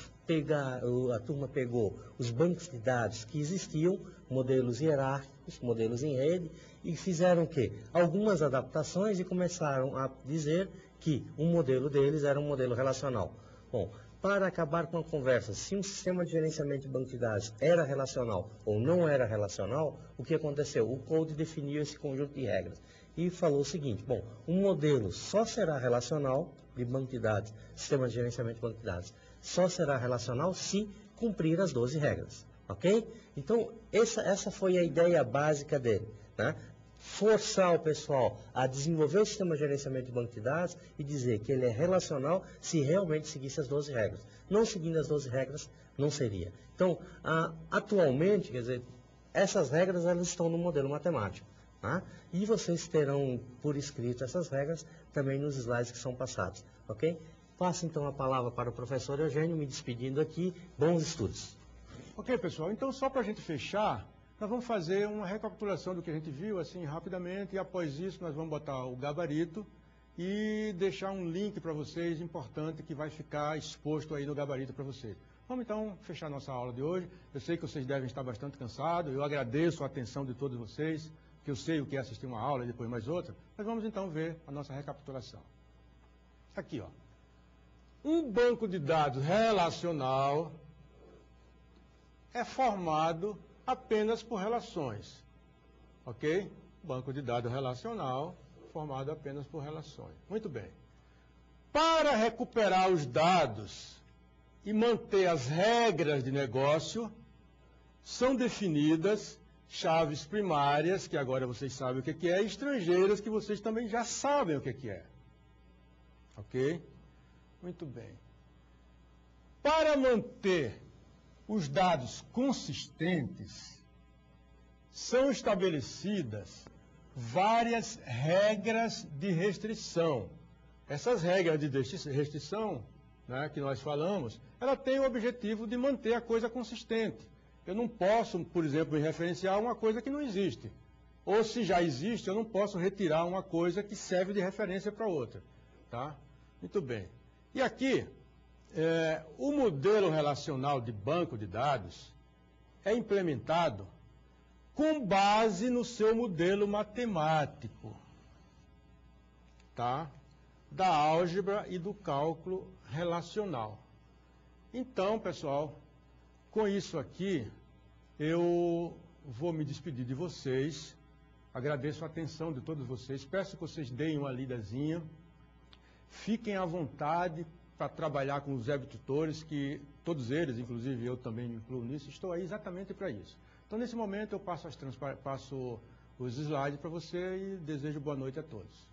a turma pegou os bancos de dados que existiam, modelos hierárquicos, modelos em rede, e fizeram o quê? Algumas adaptações e começaram a dizer que um modelo deles era um modelo relacional. Bom, para acabar com a conversa, se um sistema de gerenciamento de banco de dados era relacional ou não era relacional, o que aconteceu? O CODE definiu esse conjunto de regras e falou o seguinte: bom, um modelo só será relacional de banco de dados, sistema de gerenciamento de banco de dados, só será relacional se cumprir as 12 regras, ok? Então, essa foi a ideia básica dele, né? Forçar o pessoal a desenvolver o sistema de gerenciamento de banco de dados e dizer que ele é relacional se realmente seguisse as 12 regras. Não seguindo as 12 regras, não seria. Então, atualmente, quer dizer, essas regras elas estão no modelo matemático. Tá? E vocês terão por escrito essas regras também nos slides que são passados. Ok? Passo então a palavra para o professor Eugênio, me despedindo aqui. Bons estudos. Ok, pessoal. Então, só para a gente fechar, nós vamos fazer uma recapitulação do que a gente viu, assim, rapidamente, e após isso nós vamos botar o gabarito e deixar um link para vocês importante que vai ficar exposto aí no gabarito para vocês. Vamos então fechar nossa aula de hoje. Eu sei que vocês devem estar bastante cansados, eu agradeço a atenção de todos vocês, que eu sei o que é assistir uma aula e depois mais outra, mas vamos então ver a nossa recapitulação. Aqui, ó. Um banco de dados relacional é formado apenas por relações, ok? Banco de dados relacional formado apenas por relações. Muito bem. Para recuperar os dados e manter as regras de negócio, são definidas chaves primárias, que agora vocês sabem o que é, e estrangeiras, que vocês também já sabem o que é. Ok? Muito bem. Para manter os dados consistentes, são estabelecidas várias regras de restrição. Essas regras de restrição, né, que nós falamos, ela tem o objetivo de manter a coisa consistente. Eu não posso, por exemplo, referenciar uma coisa que não existe. Ou se já existe, eu não posso retirar uma coisa que serve de referência para outra. Tá? Muito bem. E aqui, o modelo relacional de banco de dados é implementado com base no seu modelo matemático, tá? Da álgebra e do cálculo relacional. Então, pessoal, com isso aqui, eu vou me despedir de vocês. Agradeço a atenção de todos vocês. Peço que vocês deem uma lidazinha. Fiquem à vontade para trabalhar com os webtutores, que todos eles, inclusive eu também me incluo nisso, estou aí exatamente para isso. Então, nesse momento, eu passo os slides para você e desejo boa noite a todos.